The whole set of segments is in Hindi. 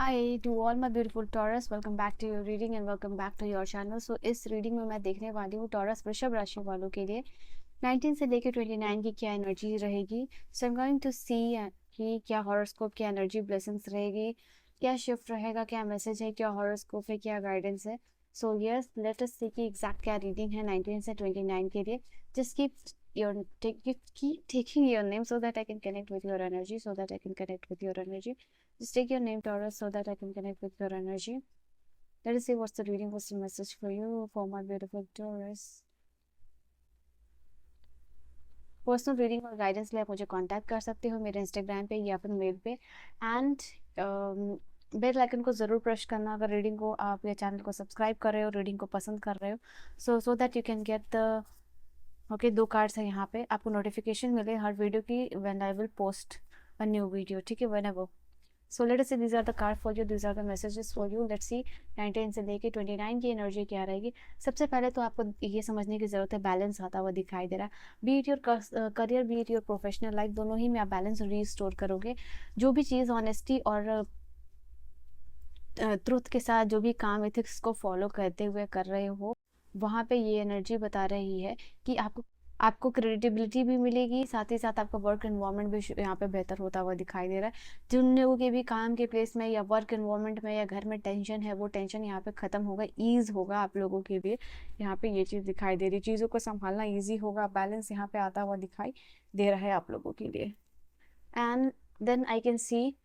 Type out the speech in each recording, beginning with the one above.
Hi to all my beautiful Taurus, welcome back to your reading and welcome back to your channel. So इस रीडिंग में मैं देखने वाली हूँ टॉरस वृषभ राशि वालों के लिए 19 से लेकर 29 की क्या एनर्जी रहेगी। सो आई एम गोइंग टू सी कि क्या हॉरोस्कोप की एनर्जी ब्लेसिंग्स रहेगी, क्या शिफ्ट रहेगा, क्या मैसेज है, क्या हॉरोस्कोप है, क्या गाइडेंस है। सो यस, लेट अस सी कि एग्जैक्ट क्या रीडिंग है 19 से 29 के लिए। Just keep taking your name so that I can connect with your energy, so that I can connect with your energy. Just take your name, Taurus, so that I can connect with your energy. Let us see what's the reading, what's the message for you, for my beautiful Taurus. Personal reading और गाइडेंस लिए आप मुझे कांटेक्ट कर सकते हो मेरे इंस्टाग्राम पे या फिर मेल पे। एंड बेल आइकन को ज़रूर प्रेस करना अगर रीडिंग को आप या चैनल को सब्सक्राइब कर रहे हो, रीडिंग को पसंद कर रहे हो। So that you can get the okay. दो कार्ड्स है यहाँ पे, आपको नोटिफिकेशन मिले हर वीडियो की when I will post a new video, ठीक है, whenever. So let us see these are the card for you, these are the messages for you. Let's see 19 से लेके 29 की एनर्जी क्या रहेगी। सबसे पहले तो आपको ये समझने की जरूरत है, बैलेंस आता हुआ दिखाई दे रहा है। B it your career, B it your professional life, दोनों ही में आप बैलेंस रीस्टोर करोगे। जो भी चीज़ ऑनेस्टी और ट्रुथ के साथ जो भी काम एथिक्स को फॉलो करते हुए कर रहे हो, वहाँ पे ये एनर्जी बता रही है कि आपको आपको क्रेडिटेबिलिटी भी मिलेगी, साथ ही साथ आपका वर्क एनवायरनमेंट भी यहाँ पे बेहतर होता हुआ दिखाई दे रहा है। जिन लोगों के भी काम के प्लेस में या वर्क एनवायरनमेंट में या घर में टेंशन है, वो टेंशन यहाँ पे ख़त्म होगा, ईज होगा आप लोगों के लिए। यहाँ पे ये चीज़ दिखाई दे रही है, चीज़ों को संभालना ईजी होगा, बैलेंस यहाँ पे आता हुआ दिखाई दे रहा है आप लोगों के लिए। And then I can see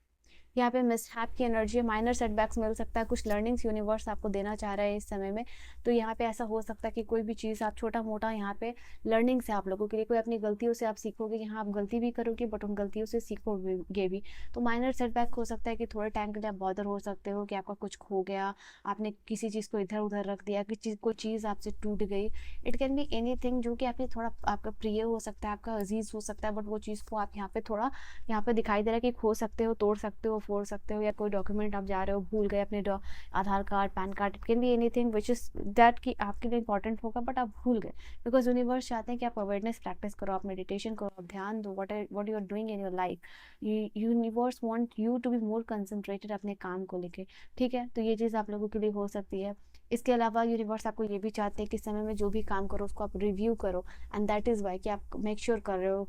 यहाँ पे मिसहैप की एनर्जी, माइनर सेटबैक्स मिल सकता है, कुछ लर्निंग्स यूनिवर्स आपको देना चाह रहा है इस समय में। तो यहाँ पे ऐसा हो सकता है कि कोई भी चीज़ आप छोटा मोटा यहाँ पे लर्निंग्स है आप लोगों के लिए, कोई अपनी गलतियों से आप सीखोगे, यहाँ आप गलती भी करोगे बट उन गलतियों से सीखोगे भी। तो माइनर सेटबैक हो सकता है कि थोड़े टाइम के लिए आप बॉदर हो सकते हो कि आपका कुछ खो गया, आपने किसी चीज़ को इधर उधर रख दिया, कोई चीज़ आपसे टूट गई। इट कैन बी एनीथिंग जो कि आपने थोड़ा आपका प्रिय हो सकता है, आपका अजीज हो सकता है, बट वो चीज़ को आप यहाँ पे थोड़ा यहाँ पे दिखाई दे रहा है कि खो सकते हो, तोड़ सकते हो, फोड़ सकते हो, या कोई डॉक्यूमेंट आप जा रहे हो भूल गए अपने Aadhaar card, PAN card, it can be anything which is that कि आपके लिए इंपॉर्टेंट होगा बट आप भूल गए। बिकॉज यूनिवर्स चाहते हैं कि आप अवेयरनेस प्रैक्टिस करो, आप मेडिटेशन करो, आप ध्यान दो, what you are doing in your life. Universe want you to be more concentrated अपने काम को लेके, ठीक है। तो ये चीज़ आप लोगों के लिए हो सकती है। इसके अलावा यूनिवर्स आपको ये भी चाहते हैं कि समय में जो भी काम करो उसको आप रिव्यू करो, एंड दैट इज़ वाई कि आप मेक श्योर कर रहे हो,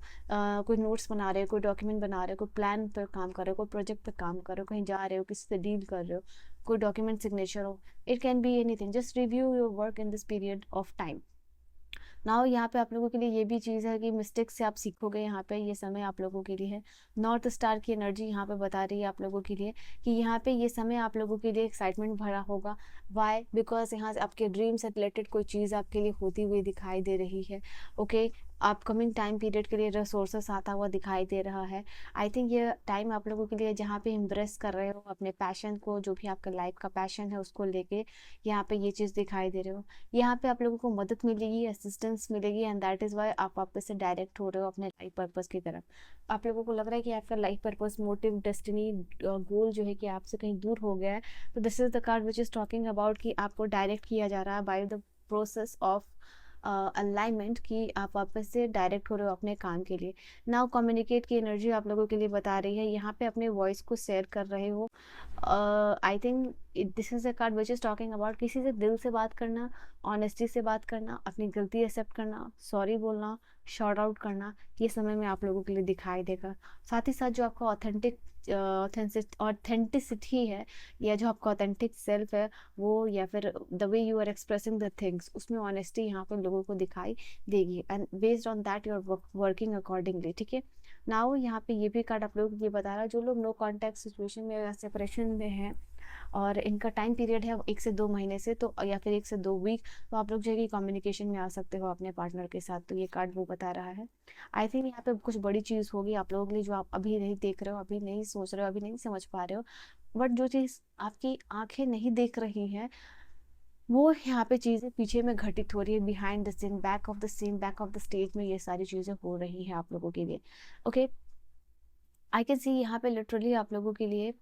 कोई नोट्स बना रहे हो, कोई डॉक्यूमेंट बना रहे हो, कोई प्लान पर काम कर रहे हो, कोई प्रोजेक्ट पर काम कर रहे हो, कहीं जा रहे हो, किसी से डील कर रहे हो, कोई डॉक्यूमेंट सिग्नेचर हो, it can be anything. Just review your work in this period of time. Now यहाँ पे आप लोगों के लिए ये भी चीज़ है कि मिस्टेक से आप सीखोगे, यहाँ पे ये समय आप लोगों के लिए है। नॉर्थ स्टार की एनर्जी यहाँ पे बता रही है आप लोगों के लिए कि यहाँ पे ये समय आप लोगों के लिए एक्साइटमेंट भरा होगा। वाई? बिकॉज यहाँ से आपके ड्रीम से रिलेटेड कोई चीज़ आपके लिए होती हुई दिखाई दे रही है। ओके, अपकमिंग टाइम पीरियड के लिए रिसोर्सेस आता हुआ दिखाई दे रहा है। आई थिंक ये टाइम आप लोगों के लिए जहाँ पे इम्प्रेस कर रहे हो अपने पैशन को, जो भी आपका लाइफ का पैशन है उसको लेके यहाँ पे ये चीज़ दिखाई दे रहे हो। यहाँ पे आप लोगों को मदद मिलेगी, असिस्टेंस मिलेगी, एंड दैट इज़ वाई आप वापस से डायरेक्ट हो रहे हो अपने लाइफ पर्पस की तरफ। आप लोगों को लग रहा है कि आपका लाइफ पर्पस, मोटिव, डेस्टिनी, गोल जो है कि आपसे कहीं दूर हो गया है। तो this is the card which is talking about कि आपको डायरेक्ट किया जा रहा है by the process of alignment, कि आप वापस से डायरेक्ट हो रहे हो अपने काम के लिए। नाउ कम्युनिकेट की एनर्जी आप लोगों के लिए बता रही है, यहाँ पे अपने वॉइस को शेयर कर रहे हो। I think this is a card which is talking about किसी से दिल से बात करना, ऑनेस्टी से बात करना, अपनी गलती एक्सेप्ट करना, सॉरी बोलना, शॉर्ट आउट करना, ये समय में आप लोगों के लिए दिखाई देगा। साथ ही साथ जो आपका ऑथेंटिसिटी है, या जो आपका ऑथेंटिक सेल्फ है, वो या फिर the way you are expressing the things, उसमें ऑनेस्टी यहाँ पर लोगों को दिखाई देगी, and based on that you are working accordingly, ठीक है। नाउ यहाँ पे ये भी कार्ड आप लोगों को ये बता रहा है, जो लोग नो कॉन्टैक्ट सिचुएशन में या सेपरेशन में हैं और इनका टाइम पीरियड है 1 से 2 महीने से, तो या फिर 1 से 2 वीक, तो आप लोग जो है कि कम्युनिकेशन में आ सकते हो अपने पार्टनर के साथ। तो ये कार्ड वो बता रहा है। आई थिंक यहाँ पे कुछ बड़ी चीज़ होगी आप लोगों के लिए, जो आप अभी नहीं देख रहे हो, अभी नहीं सोच रहे हो, अभी नहीं समझ पा रहे हो, बट जो चीज़ आपकी आंखें नहीं देख रही हैं, वो यहाँ पे चीज़ें पीछे में घटित हो रही है, behind the scene, back of the scene, back of the stage में ये सारी चीज़ें हो रही हैं आप लोगों के लिए। ओके, आई कैन सी यहाँ पे लिटरली आप लोगों के लिए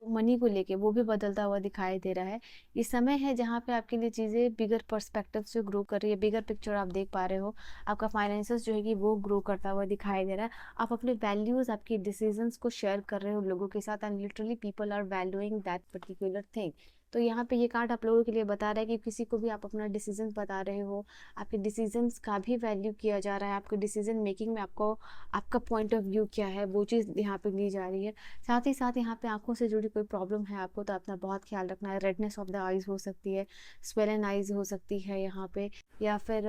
मनी को लेके वो भी बदलता हुआ दिखाई दे रहा है। ये समय है जहाँ पे आपके लिए चीज़ें बिगर पर्सपेक्टिव से ग्रो कर रही है, बिगर पिक्चर आप देख पा रहे हो। आपका फाइनेंसेस जो है कि वो ग्रो करता हुआ दिखाई दे रहा है। आप अपने वैल्यूज़, आपकी डिसीजंस को शेयर कर रहे हो लोगों के साथ, and literally people are valuing that particular thing. तो यहाँ पे ये कार्ड आप लोगों के लिए बता रहा है कि किसी को भी आप अपना डिसीजन बता रहे हो, आपके डिसीजंस का भी वैल्यू किया जा रहा है, आपके डिसीजन मेकिंग में आपको आपका पॉइंट ऑफ व्यू क्या है वो चीज़ यहाँ पे ली जा रही है। साथ ही साथ यहाँ पे आंखों से जुड़ी कोई प्रॉब्लम है आपको तो अपना बहुत ख्याल रखना है। रेडनेस ऑफ द आईज हो सकती है, स्वेलन आईज हो सकती है यहाँ पे, या फिर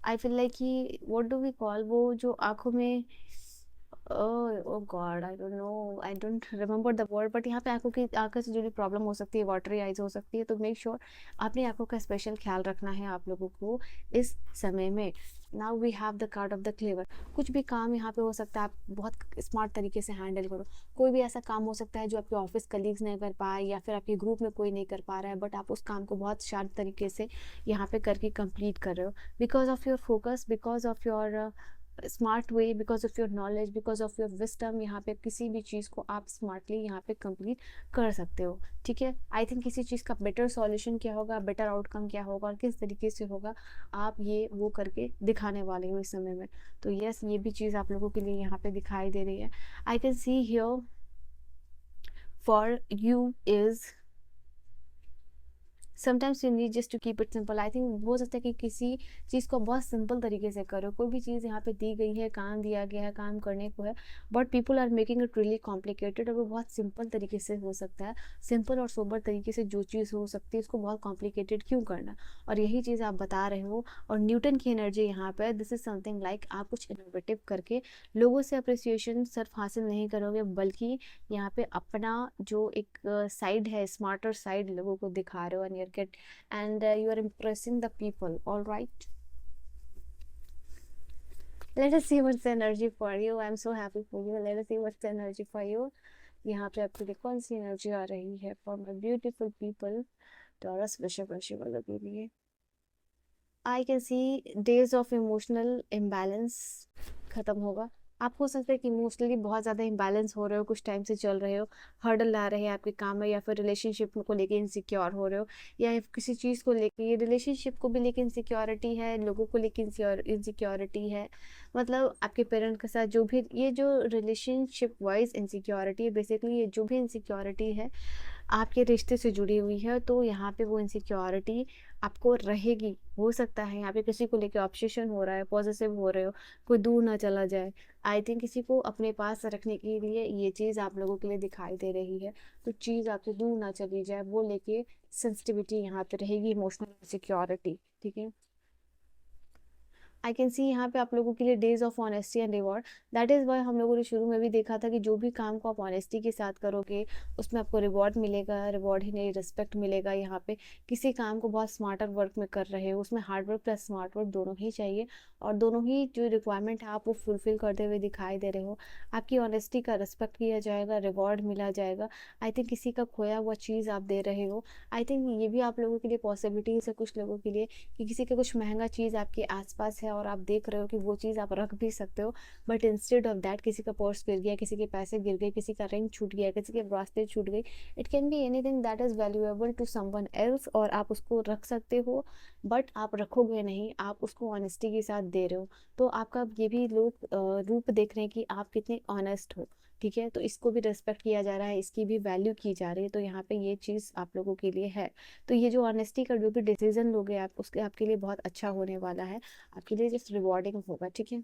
आई फील लाइक कि व्हाट डू वी कॉल, वो जो आंखों में, oh God I don't know, I don't remember the word, but यहाँ पे आंखों से जुड़ी प्रॉब्लम हो सकती है, वाटरी आइज हो सकती है। तो मेक श्योर अपनी आंखों का स्पेशल ख्याल रखना है आप लोगों को इस समय में। Now we have the card of the clever. कुछ भी काम यहाँ पे हो सकता है आप बहुत स्मार्ट तरीके से हैंडल करो। कोई भी ऐसा काम हो सकता है जो आपके ऑफिस कलीग्स नहीं कर पाए या फिर आपके ग्रुप में कोई नहीं कर पा रहा है, बट आप उस काम को बहुत शार्प तरीके से यहाँ पे करके कंप्लीट कर रहे हो, because of your focus, because of your smart way, because of your knowledge, because of your wisdom. यहाँ पे किसी भी चीज़ को आप स्मार्टली यहाँ पे कंप्लीट कर सकते हो। ठीक है, आई थिंक किसी चीज़ का बेटर सॉल्यूशन क्या होगा, बेटर आउटकम क्या होगा और किस तरीके से होगा, आप ये वो करके दिखाने वाले हो इस समय में। तो यस, ये भी चीज़ आप लोगों के लिए यहाँ पे दिखाई दे रही है। I can see here for you is sometimes you need just to keep it simple. I think हो सकता है कि किसी चीज़ को बहुत सिंपल तरीके से करो। कोई भी चीज़ यहाँ पे दी गई है, काम दिया गया है, काम करने को है, but people are making it really complicated. और वो बहुत सिंपल तरीके से हो सकता है, सिंपल और सोबर तरीके से जो चीज़ हो सकती है उसको बहुत कॉम्प्लिकेटेड क्यों करना। और यही चीज़ आप बता रहे हो। और न्यूटन की एनर्जी यहाँ पे, दिस इज समथिंग लाइक आप कुछ इनोवेटिव करके लोगों से अप्रिसिएशन सिर्फ हासिल नहीं करोगे, बल्कि यहाँ पे अपना जो एक साइड है, स्मार्टर साइड लोगों को दिखा रहे हो, and get and you are impressing the people. All right, let us see what's the energy for you. I'm so happy for you. Let us see what's the energy for you. यहाँ पे आपके लिए कौन सी एनर्जी आ रही है for my beautiful people, taurus वृषभ राशि वालों के लिए। आई can C days of emotional imbalance खत्म होगा। आप हो सकता है कि इमोशनली बहुत ज़्यादा इम्बैलेंस हो रहे हो, कुछ टाइम से चल रहे हो, हर्डल आ रहे हैं आपके काम में, या फिर रिलेशनशिप को लेके इनसिक्योर हो रहे हो, या किसी चीज़ को लेके, ये रिलेशनशिप को भी लेके इनसिक्योरिटी है, लोगों को लेके इनसिक्योरिटी है। मतलब आपके पेरेंट के साथ जो भी ये जो रिलेशनशिप वाइज इनसिक्योरिटी है, बेसिकली ये जो भी इनसिक्योरिटी है आपके रिश्ते से जुड़ी हुई है, तो यहाँ पे वो इनसिक्योरिटी आपको रहेगी। हो सकता है यहाँ पे किसी को लेके ऑब्सेशन हो रहा है, पॉजिटिव हो रहे हो, कोई दूर ना चला जाए। आई थिंक किसी को अपने पास रखने के लिए ये चीज़ आप लोगों के लिए दिखाई दे रही है, तो चीज़ आपसे दूर ना चली जाए, वो लेके सेंसिटिविटी यहाँ पे रहेगी, इमोशनल सिक्योरिटी। ठीक है, आई कैन सी यहाँ पे आप लोगों के लिए days of honesty and reward. That is why हम लोगों ने शुरू में भी देखा था कि जो भी काम को आप ऑनेस्टी के साथ करोगे उसमें आपको रिवॉर्ड मिलेगा, रिवॉर्ड ही नहीं रिस्पेक्ट मिलेगा। यहाँ पे किसी काम को बहुत स्मार्टर वर्क में कर रहे हो, उसमें hard work plus smart work दोनों ही चाहिए, और दोनों ही जो रिक्वायरमेंट है आप वो फुलफिल करते हुए दिखाई दे रहे हो। आपकी ऑनेस्टी का रिस्पेक्ट किया जाएगा, रिवॉर्ड मिला जाएगा। आई थिंक किसी का खोया हुआ चीज़ आप दे रहे हो। आई थिंक ये भी आप लोगों के लिए पॉसिबिलिटीज़ है, कुछ लोगों के लिए, कि किसी का कुछ महंगा चीज़ आपके आसपास है और आप देख रहे हो कि वो चीज़ आप रख भी सकते हो, बट इंस्टेड ऑफ दैट किसी का पर्स गिर गया, किसी के पैसे गिर गए, किसी का रिंग छूट गया, किसी के ब्रासलेट छूट गई। It can be anything that is valuable to someone else, और आप उसको रख सकते हो, बट आप रखोगे नहीं, आप उसको ऑनेस्टी के साथ दे रहे हो। तो आपका ये भी लोग रूप देख रहे हैं कि आप कितने ऑनेस्ट हो। ठीक है, तो इसको भी रिस्पेक्ट किया जा रहा है, इसकी भी वैल्यू की जा रही है। तो यहाँ पे ये चीज़ आप लोगों के लिए है। तो ये जो ऑनेस्टी का जो भी डिसीजन लोगे आप, उसके आपके लिए बहुत अच्छा होने वाला है, आपके लिए जस्ट रिवॉर्डिंग होगा। ठीक है,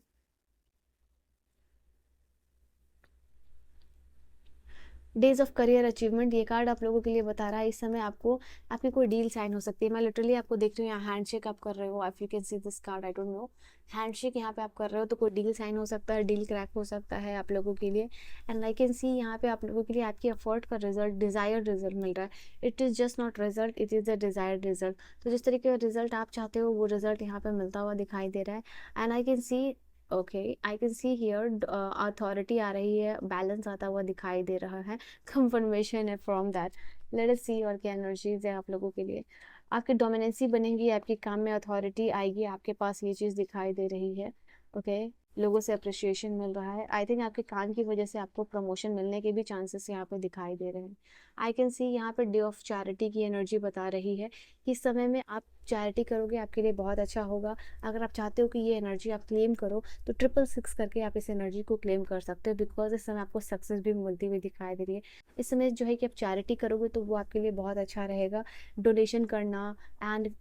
डेज ऑफ करियर अचीवमेंट, ये कार्ड आप लोगों के लिए बता रहा है इस समय आपको आपकी कोई डील साइन हो सकती है। मैं लिटरली आपको देख रही हूँ यहाँ हैंडशेक आप कर रहे हो, if you can see this card, I don't no, handshake यहाँ पे आप कर रहे हो, तो कोई डील साइन हो सकता है, डील क्रैक हो सकता है आप लोगों के लिए। एंड आई कैन सी यहाँ पे आप लोगों के लिए आपकी एफर्ट का रिजल्ट, डिजायर्ड रिजल्ट मिल रहा है। It is just not result, it is the desired result. तो जिस तरीके का रिजल्ट आप चाहते हो वो रिजल्ट यहाँ पे मिलता हुआ दिखाई दे रहा है। And I can see, okay, I can see here authority आ रही है, बैलेंस आता हुआ दिखाई दे रहा है, कंफर्मेशन है फ्रॉम दैट। लेट अस सी और क्या एनर्जीज है आप लोगों के लिए। आपकी डोमिनेंसी बनेगी, आपके काम में अथॉरिटी आएगी, आपके पास ये चीज़ दिखाई दे रही है। ओके, लोगों से अप्रिशिएशन मिल रहा है। आई थिंक आपके काम की वजह से आपको प्रमोशन मिलने के भी चांसेस यहाँ पे दिखाई दे रहे हैं। आई कैन सी यहाँ पे डे ऑफ चैरिटी की एनर्जी बता रही है कि इस समय में आप चैरिटी करोगे, आपके लिए बहुत अच्छा होगा। अगर आप चाहते हो कि ये एनर्जी आप क्लेम करो तो 666 करके आप इस एनर्जी को क्लेम कर सकते हो, बिकॉज इस समय आपको सक्सेस भी मिलती हुई दिखाई दे रही है। इस समय जो है कि आप चैरिटी करोगे तो वो आपके लिए बहुत अच्छा रहेगा। डोनेशन करना एंड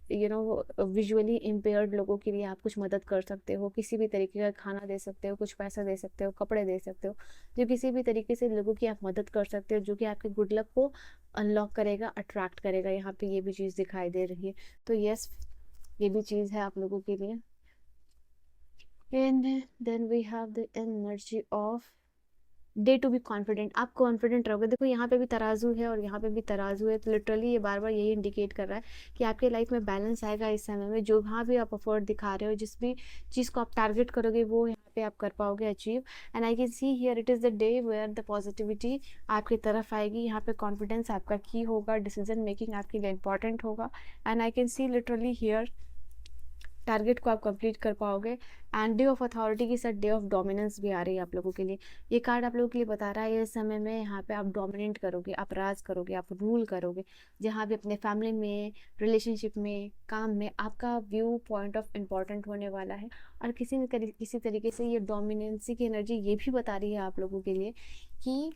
विजुअली इम्पेयर्ड लोगों के लिए आप कुछ मदद कर सकते हो, किसी भी तरीके का खाना दे सकते हो, कुछ पैसा दे सकते हो, कपड़े दे सकते हो, जो किसी भी तरीके से लोगों की आप मदद कर सकते हो, जो कि आपके गुड लक को अनलॉक करेगा, अट्रैक्ट करेगा। यहाँ पे ये भी चीज़ दिखाई दे रही है। तो यस, ये भी चीज़ है आप लोगों के लिए। And then we have the energy of day to be confident. आप कॉन्फिडेंट रहोगे। देखो यहाँ पे भी तराजू है और यहाँ पे भी तराजू है, तो लिटरली ये बार बार यही इंडिकेट कर रहा है कि आपके लाइफ में बैलेंस आएगा इस समय में। जो वहाँ भी आप अफोर्ड दिखा रहे हो, जिस भी चीज़ को आप टारगेट करोगे वो यहाँ पे आप कर पाओगे achieve. And I can see here it is the day where the positivity आपकी तरफ आएगी। यहाँ पे कॉन्फिडेंस आपका की होगा, डिसीजन मेकिंग आपके लिए इंपॉर्टेंट होगा। And I can C literally here target को आप कंप्लीट कर पाओगे। एंड डे ऑफ अथॉरिटी के साथ डे ऑफ डोमिनेंस भी आ रही है आप लोगों के लिए। ये कार्ड आप लोगों के लिए बता रहा है इस समय में यहाँ पे आप डोमिनेट करोगे, आप राज करोगे, आप रूल करोगे। जहाँ भी अपने फैमिली में, रिलेशनशिप में, काम में आपका व्यू पॉइंट ऑफ इम्पॉर्टेंट होने वाला है। और किसी तरीके से ये डोमिनेंसी की एनर्जी ये भी बता रही है आप लोगों के लिए कि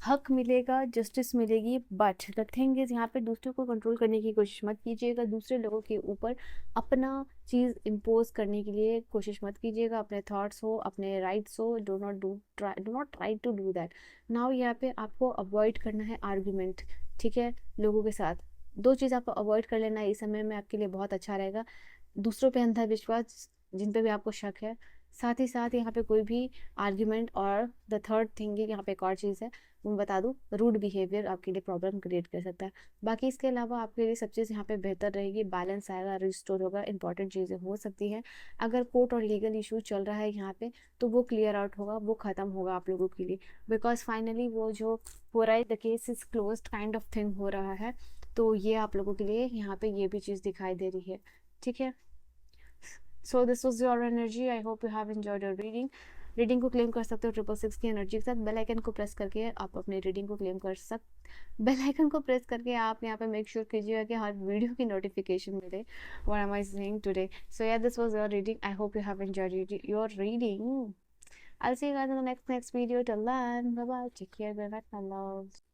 हक मिलेगा, जस्टिस मिलेगी। बट द थिंग इज़ यहाँ पे दूसरों को कंट्रोल करने की कोशिश मत कीजिएगा, दूसरे लोगों के ऊपर अपना चीज़ इम्पोज करने के लिए कोशिश मत कीजिएगा। अपने थॉट्स हो, अपने राइट्स हो, do not try to do that now. यहाँ पे आपको अवॉइड करना है आर्ग्यूमेंट, ठीक है, लोगों के साथ। दो चीज़ आपको अवॉइड कर लेना है इस समय में, आपके लिए बहुत अच्छा रहेगा। दूसरों पे अंधविश्वास, जिन पे भी आपको शक है, साथ ही साथ यहाँ पे कोई भी आर्ग्यूमेंट। और द थर्ड थिंग यहाँ पे एक और चीज़ है, मैं बता दूँ, रूड बिहेवियर आपके लिए प्रॉब्लम क्रिएट कर सकता है। बाकी इसके अलावा आपके लिए सब चीज़ यहाँ पे बेहतर रहेगी, बैलेंस आएगा, रिस्टोर होगा, इंपॉर्टेंट चीज़ें हो सकती हैं। अगर कोर्ट और लीगल इशू चल रहा है यहाँ पे तो वो क्लियर आउट होगा, वो ख़त्म होगा आप लोगों के लिए। बिकॉज फाइनली वो जो हो रहा है, the case is closed kind of thing हो रहा है। तो ये आप लोगों के लिए यहाँ पे ये भी चीज़ दिखाई दे रही है, ठीक है। So this was your energy. I hope you have enjoyed your reading को क्लेम कर सकते हो 666 की एनर्जी के साथ। बेल आइकन को प्रेस करके आप अपने रीडिंग को क्लेम कर बेल आइकन को प्रेस करके आप यहाँ पे मेक श्योर कीजिएगा कि हर वीडियो की नोटिफिकेशन मिले। What am I saying today? So yeah this was your reading. I hope you have enjoyed your reading. I'll see you guys in the next video. Till then, bye bye. Take care. Bye bye, my love.